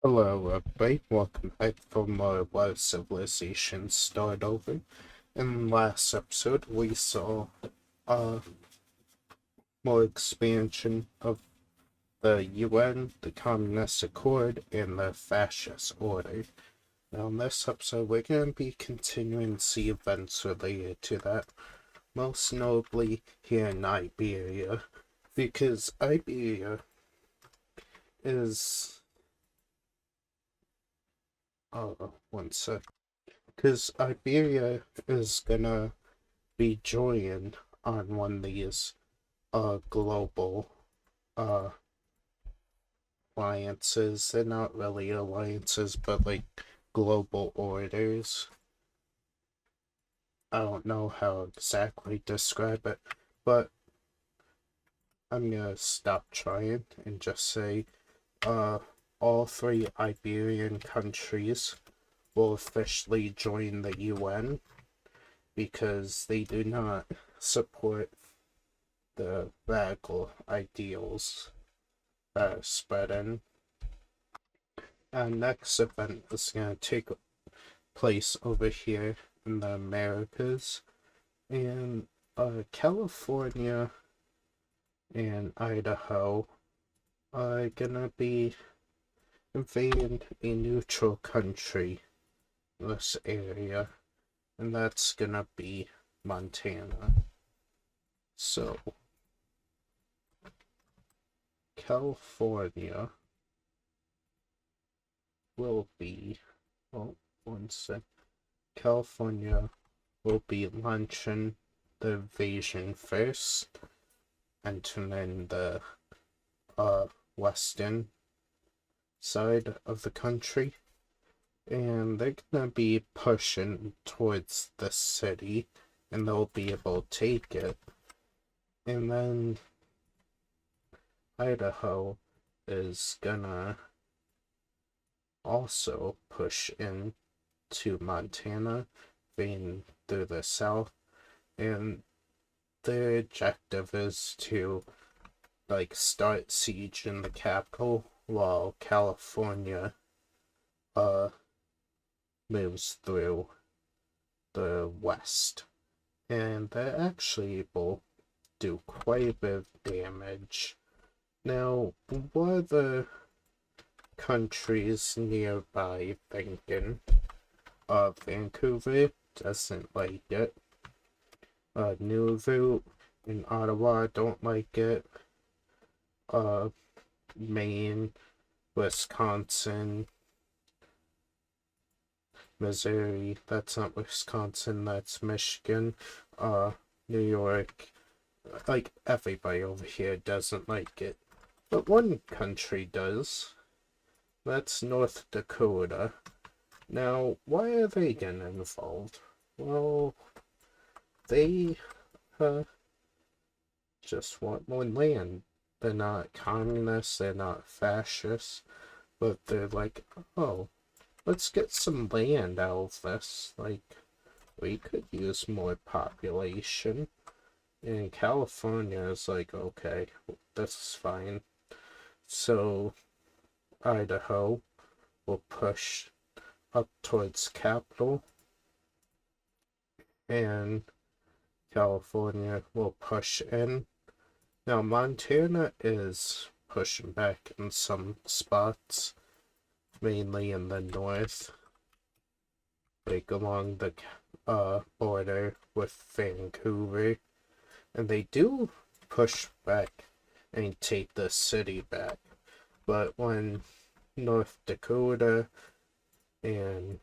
Hello, everybody. Welcome back for more Why Civilizations Start Over. In the last episode, we saw uh, more expansion of the UN, the Communist Accord, and the Fascist Order. Now, in this episode, we're going to be continuing to see events related to that, most notably here in Iberia, because Iberia is. One sec. Because Iberia is gonna be joined on one of these global uh alliances. They're not really alliances, but like global orders. I don't know how exactly describe it, but I'm gonna stop trying and just say uh all three Iberian countries will officially join the UN because they do not support the radical ideals that are spreading. Our next event is going to take place over here in the Americas, and California and Idaho are gonna be invading a neutral country in this area, and that's gonna be Montana. So, California will be, oh, one sec. California will be launching the invasion first, entering the uh, western side of the country, and they're gonna be pushing towards the city, and they'll be able to take it. And then Idaho is gonna also push in to Montana, being through the south, and their objective is to like start siege in the capital while California uh moves through the west. And they're actually able to do quite a bit of damage. Now, what are the countries nearby thinking? Vancouver doesn't like it. Nunavut and Ottawa don't like it. Uh, Maine, Wisconsin, Missouri, that's not Wisconsin, that's Michigan. New York, like everybody over here doesn't like it. But one country does. That's North Dakota. Now, why are they getting involved? Well, they uh, just want more land. They're not communists, they're not fascists, but they're like, oh, let's get some land out of this. Like, we could use more population. And California is like, okay, this is fine. So, Idaho will push up towards capital, and California will push in. Now, Montana is pushing back in some spots, mainly in the north, like along the border with Vancouver, and they do push back and take the city back. But when North Dakota and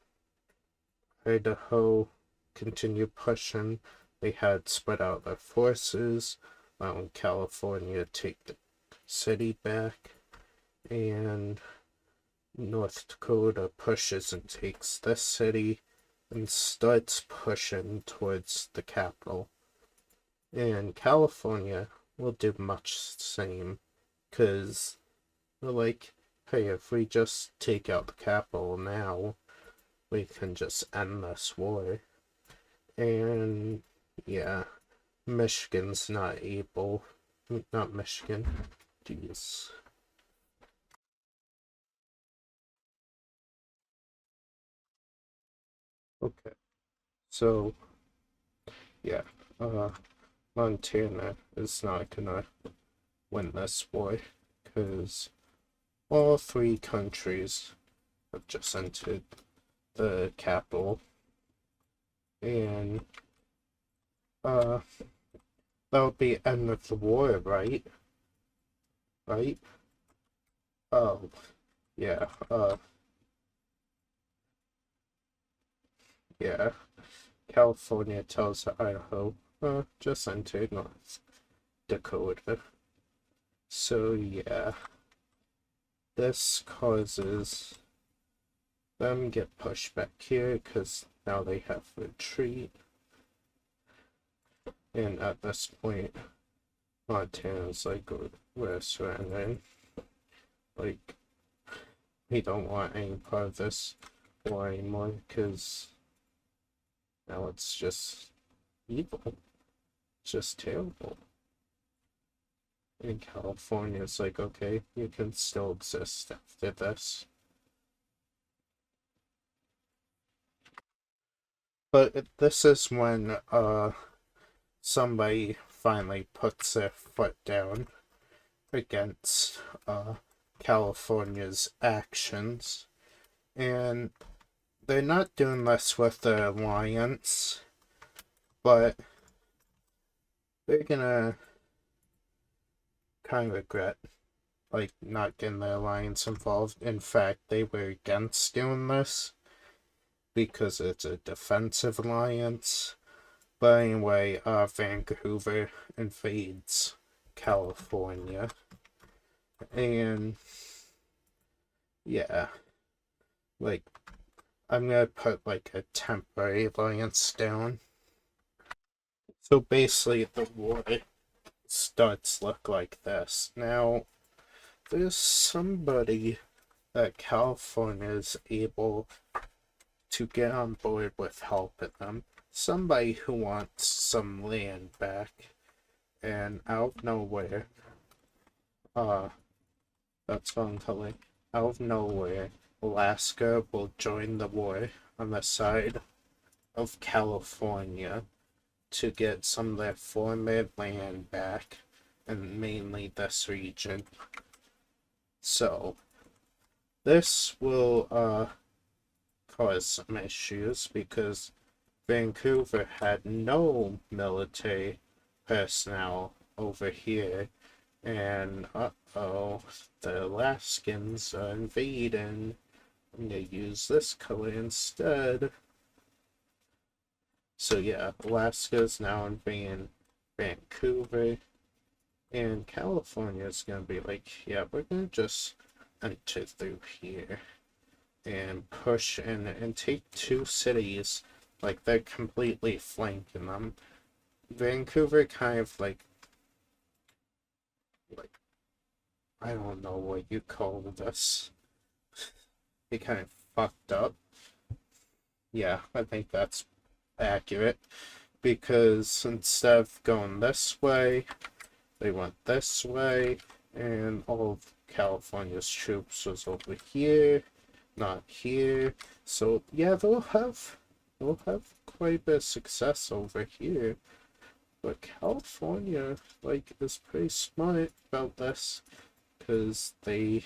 Idaho continue pushing, they had spread out their forces, allowing California to take the city back, and North Dakota pushes and takes this city and starts pushing towards the capital. And California will do much the same, because they're like, hey, if we just take out the capital now, we can just end this war. And yeah, Michigan's not able, not Michigan, jeez. Okay, so yeah, Montana is not gonna win this war because all three countries have just entered the capital, and uh, that would be end of the war, right? Right? Oh, yeah. Yeah. California tells Idaho, just entered North Dakota. So yeah, this causes them get pushed back here because now they have retreat, and at this point, Montana's like, we're surrendering. Like, we don't want any part of this war anymore because now it's just evil. It's just terrible. And California's like, okay, you can still exist after this. But this is when somebody finally puts their foot down against California's actions, and they're not doing this with the alliance, but they're gonna kind of regret like not getting the alliance involved. In fact, they were against doing this because it's a defensive alliance. But anyway, Vancouver invades California, and yeah, like I'm gonna put like a temporary alliance down. So basically, the war starts look like this. Now, there's somebody that California is able to get on board with helping them. Somebody who wants some land back, and out of nowhere, uh, that's what I'm telling. Out of nowhere, Alaska will join the war on the side of California to get some of their former land back, and mainly this region. So, this will cause some issues because Vancouver had no military personnel over here, and uh-oh, the Alaskans are invading. I'm gonna use this color instead. So yeah, Alaska's now invading Vancouver, and California's gonna be like, yeah, we're gonna just enter through here and push in and take two cities. Like, they're completely flanking them. Vancouver kind of like I don't know what you call this. They kind of fucked up. Yeah, I think that's accurate. Because instead of going this way, they went this way, and all of California's troops was over here, not here. So yeah, they'll have quite a bit of success over here. But California, like, is pretty smart about this because they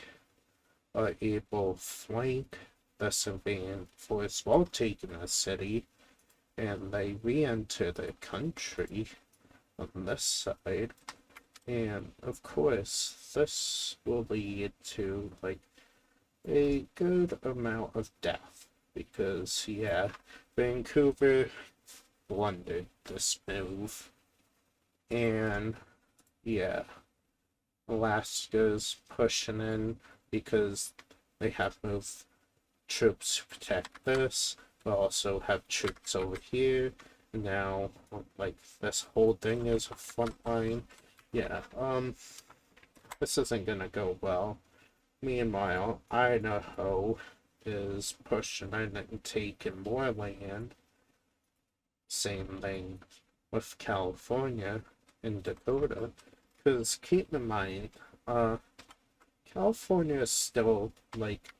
are able to flank the civilian force while taking a city, and they re-enter the country on this side. And of course, this will lead to like a good amount of death because, yeah, Vancouver blundered this move, and yeah, Alaska's pushing in because they have moved troops to protect this, but also have troops over here. Now, like, this whole thing is a front line. Yeah, this isn't gonna go well. Meanwhile, Idaho is pushing in and taking more land. Same thing with California and Dakota. Because keep in mind, California is still like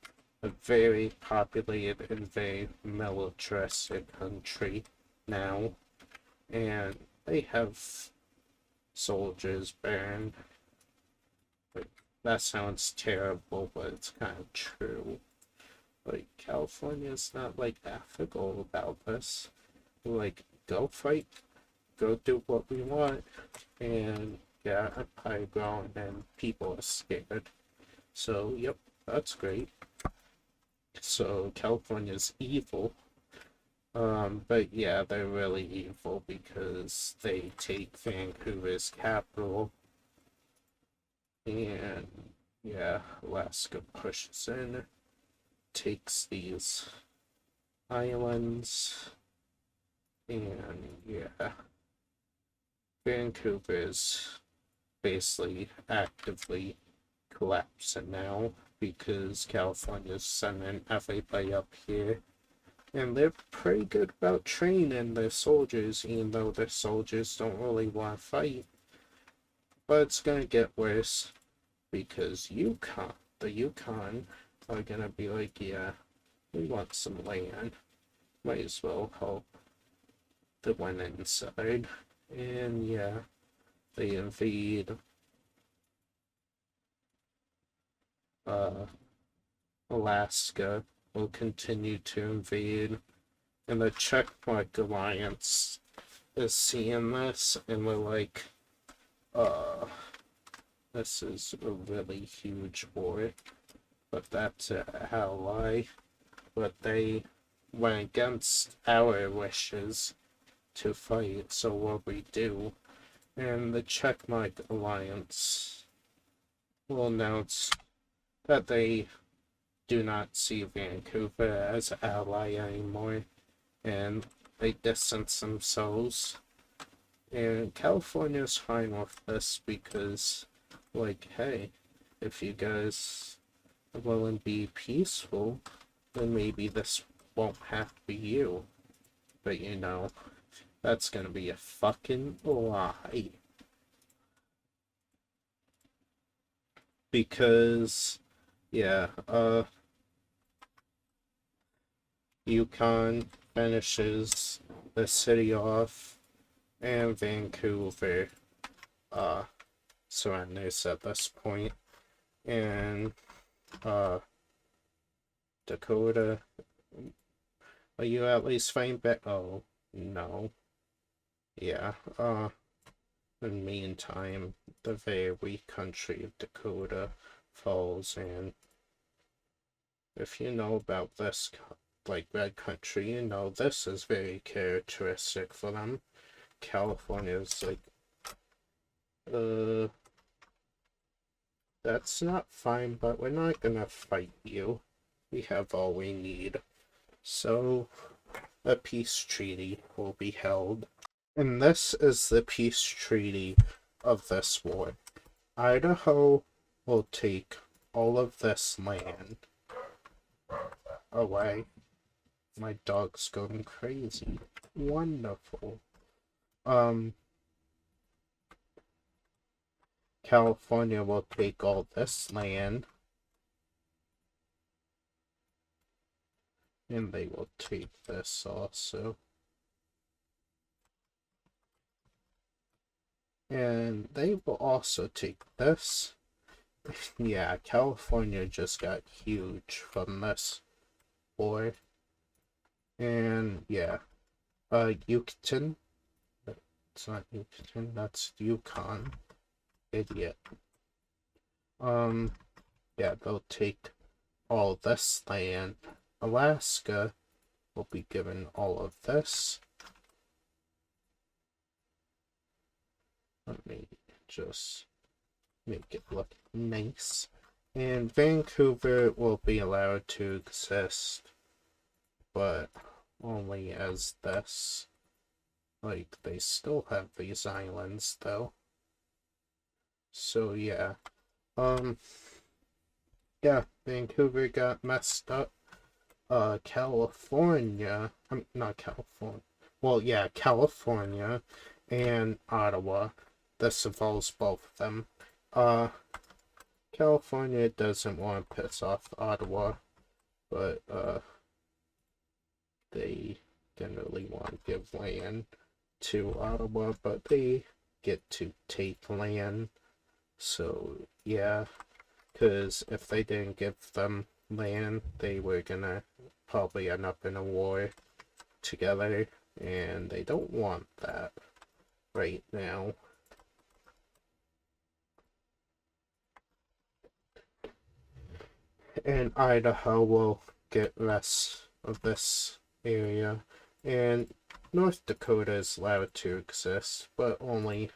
a very populated and very militaristic country now, and they have soldiers burned. Like, that sounds terrible, but it's kind of true. Like, California's not like ethical about this. Like, go fight, go do what we want, and yeah, empire grown and people are scared. So, yep, that's great. So, California's evil. But yeah, they're really evil because they take Vancouver's capital, and yeah, Alaska pushes in, takes these islands, and yeah, Vancouver's basically actively collapsing now because California's sending everybody up here. And they're pretty good about training their soldiers, even though their soldiers don't really want to fight. But it's gonna get worse because the Yukon are gonna be like, yeah, we want some land. Might as well help the one inside. And yeah, they invade Alaska, will continue to invade, and the Checkmark Alliance is seeing this, and we're like, this is a really huge war, but that's an ally, but they went against our wishes to fight, so what we do, and the Checkmark Alliance will announce that they do not see Vancouver as an ally anymore, and they distance themselves. And California's fine with this because, like, hey, if you guys are willing to be peaceful, then maybe this won't have to be you. But you know, that's gonna be a fucking lie. Because, yeah, Yukon finishes the city off, and Vancouver surrenders at this point. And Dakota, are you at least fine back? Oh, no. Yeah, in the meantime, the very weak country of Dakota falls, and if you know about this, like, red country, you know this is very characteristic for them. California's like, that's not fine, but we're not gonna fight you. We have all we need. So, a peace treaty will be held. And this is the peace treaty of this war. Idaho will take all of this land away. My dog's going crazy. Wonderful. California will take all this land, and they will take this also. And they will also take this. Yeah, California just got huge from this war. And yeah, Yucatan. It's not Yucatan, that's Yukon. Idiot. Yeah, they'll take all this land. Alaska will be given all of this. Let me just make it look nice. And Vancouver will be allowed to exist, but only as this. Like, they still have these islands, though. So, yeah. Yeah, Vancouver got messed up. California, not California. Well, yeah, California and Ottawa. This involves both of them. California doesn't want to piss off Ottawa, but they didn't really want to give land to Ottawa, but they get to take land. So yeah, because if they didn't give them land, they were gonna probably end up in a war together, and they don't want that right now. And Idaho will get less of this area, and North Dakota is allowed to exist, but only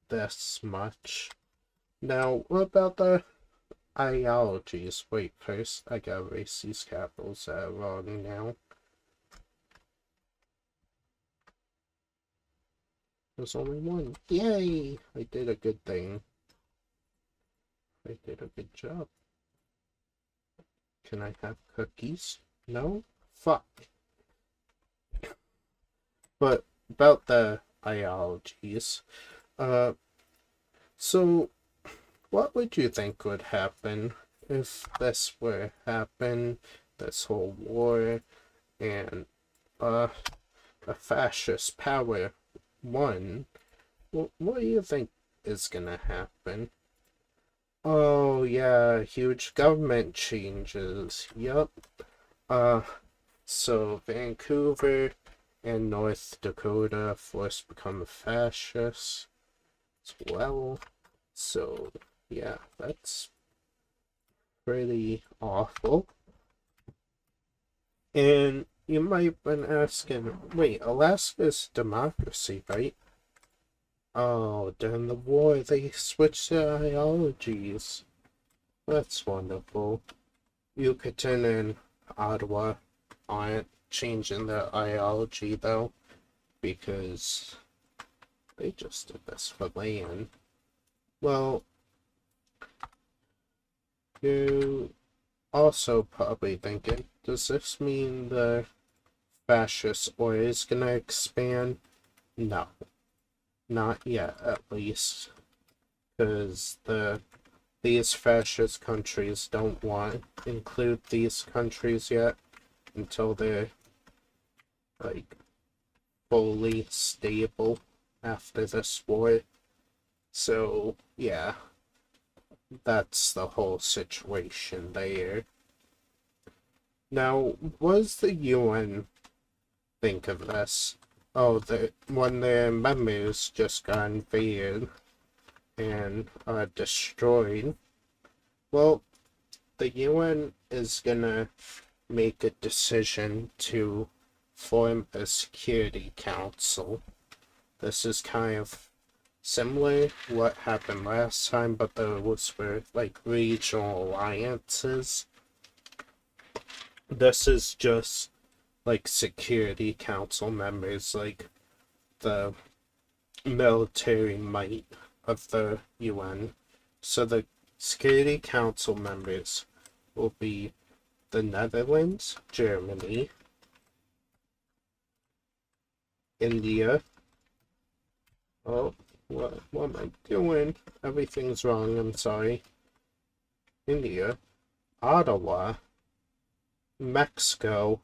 this much. Now, what about the ideologies? Wait, first I gotta erase these capitals that are wrong now. There's only one. Yay! I did a good thing. I did a good job. Can I have cookies? No? Fuck. But about the ideologies, so what would you think would happen if this were to happen, this whole war, and a fascist power won? What do you think is gonna happen? Oh yeah, huge government changes. Yup. So Vancouver and North Dakota forced to become fascists as well. So yeah, that's pretty awful. And you might have been asking, wait, Alaska's democracy, right? Oh, during the war, they switched their ideologies. That's wonderful. Yucatan and Ottawa aren't changing their ideology, though, because they just did this for land. Well, you also probably thinking, does this mean the fascist order is gonna expand? No. Not yet, at least. Because these fascist countries don't want to include these countries yet until they're, like, fully stable after this war. So, yeah. That's the whole situation there. Now, what does the UN think of this? Oh, when their members just got invaded and destroyed. Well, the UN is gonna make a decision to form a security council. This is kind of similar to what happened last time, but those were like regional alliances. This is just like security council members, like the military might of the UN. So the security council members will be the Netherlands, Germany, India. Oh, what am I doing? Everything's wrong, I'm sorry. India, Ottawa, Mexico,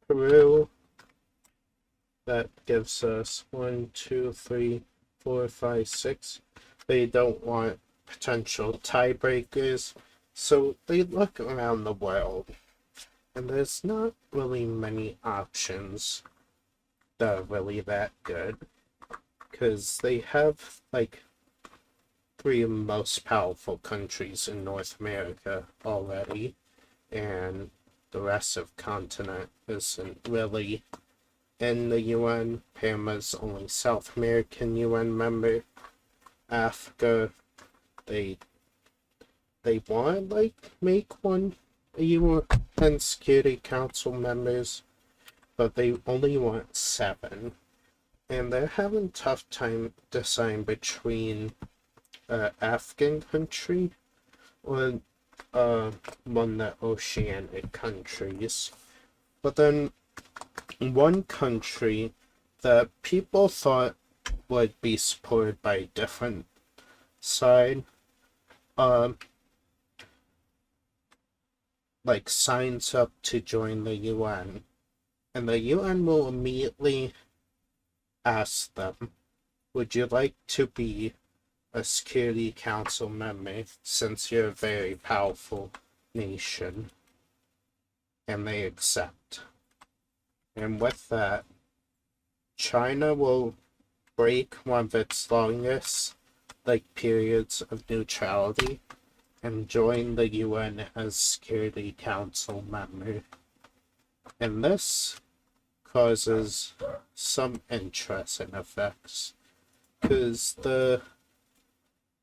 Peru. That gives us 1, 2, 3, 4, 5, 6. They don't want potential tiebreakers, so they look around the world, and there's not really many options that are really that good, because they have like 3 of the most powerful countries in North America already, and the rest of the continent isn't really in the UN. Panama's only South American UN member. Africa, they want to like make one UN Security Council members, but they only want 7, and they're having a tough time deciding between African country or one of the oceanic countries. But then one country that people thought would be supported by a different side like signs up to join the UN, and the UN will immediately ask them, would you like to be a Security Council member since you're a very powerful nation? And they accept. And with that, China will break one of its longest periods of neutrality and join the UN as Security Council member. And this causes some interesting effects, because the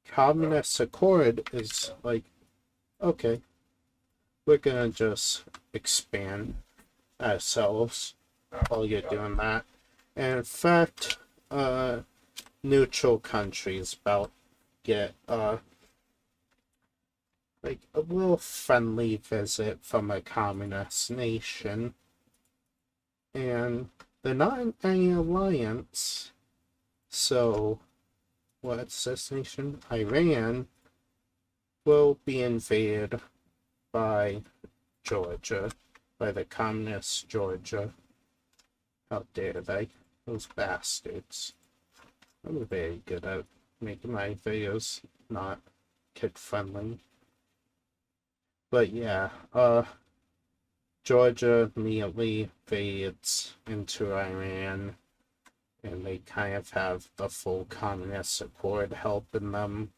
Communist Accord is like, okay, we're gonna just expand ourselves while you're doing that. And in fact, neutral countries about get like a little friendly visit from a communist nation, and they're not in any alliance. So what's this nation? Iran will be invaded by Georgia, by the communist Georgia. How dare they? Those bastards. I'm very good at making my videos not kid friendly. But yeah, Georgia immediately invades into Iran, and they kind of have the full communist accord helping them.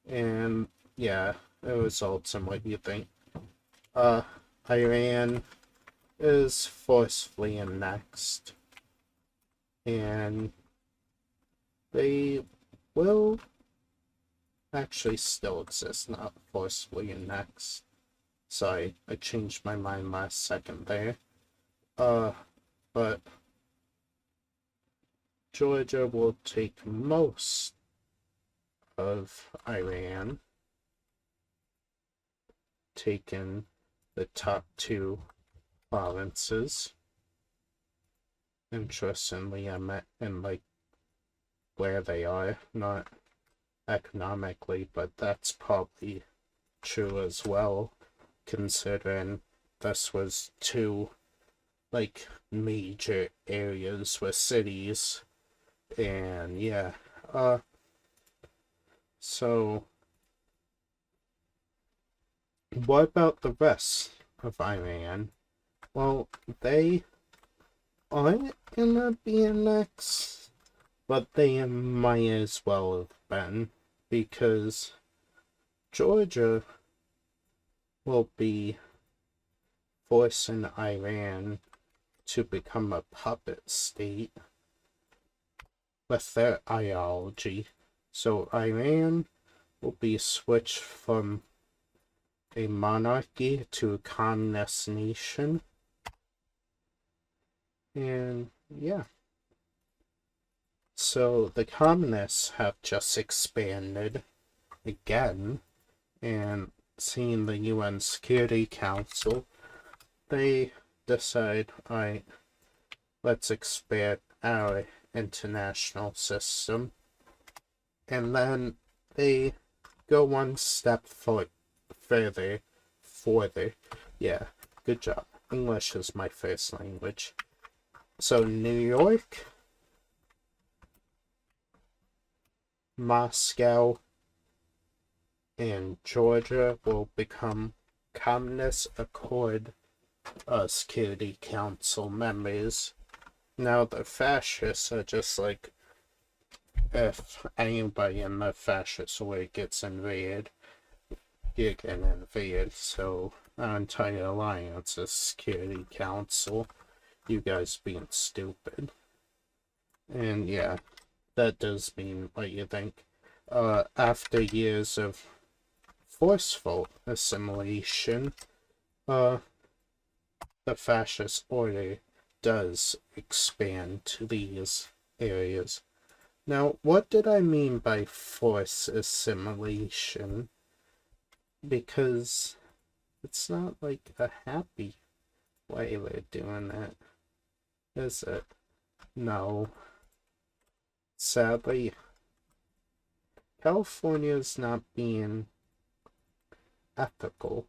And yeah, it results in what you think. Iran is forcefully annexed, and they will actually still exist, not forcefully annexed. Sorry, I changed my mind last second there. But Georgia will take most of Iran, taking the top two provinces. Interestingly, I meant in where they are, not economically, but that's probably true as well, considering this was two major areas with cities. And yeah, so what about the rest of Iran? Well, they aren't gonna be annexed, but they might as well have been, because Georgia will be forcing Iran to become a puppet state with their ideology. So Iran will be switched from a monarchy to a communist nation. And yeah. So the communists have just expanded again, and seeing the UN Security Council, they decide, alright, let's expand our international system. And then they go one step further. Yeah, good job. English is my first language. So New York, Moscow, and Georgia will become Communist Accord Security Council members. Now the fascists are just like, if anybody in the fascist way gets invaded, you're getting invaded. So our entire alliance is Security Council. You guys being stupid. And yeah, that does mean what you think. After years of forceful assimilation, the fascist order does expand to these areas. Now, what did I mean by forced assimilation? Because it's not like a happy way they're doing it, is it? No. Sadly, California's not being ethical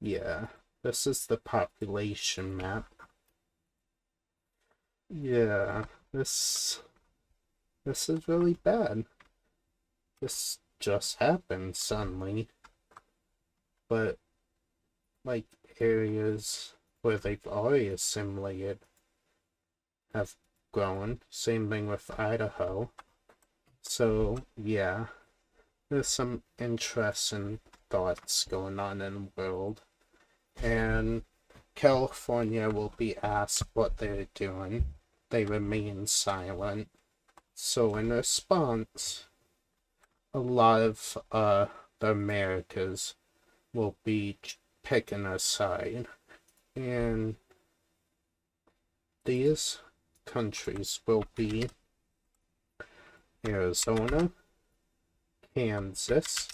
Yeah, this is the population map. Yeah, this is really bad. This just happened suddenly. But like areas where they've already assimilated have grown. Same thing with Idaho. So yeah, there's some interesting thoughts going on in the world. And California will be asked what they're doing. They remain silent. So in response, a lot of the Americas will be picking a side. And these countries will be Arizona, Kansas,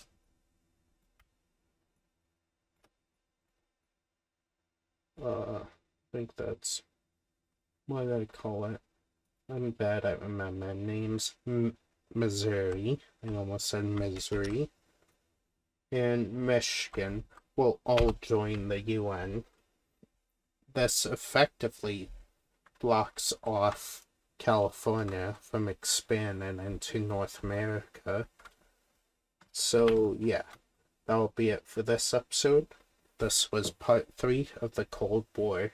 I think that's what did I call it? I'm bad at remembering names. Missouri, I almost said Missouri, and Michigan will all join the UN. This effectively blocks off California from expanding into North America. So, yeah, that'll be it for this episode. This was part 3 of the Cold War.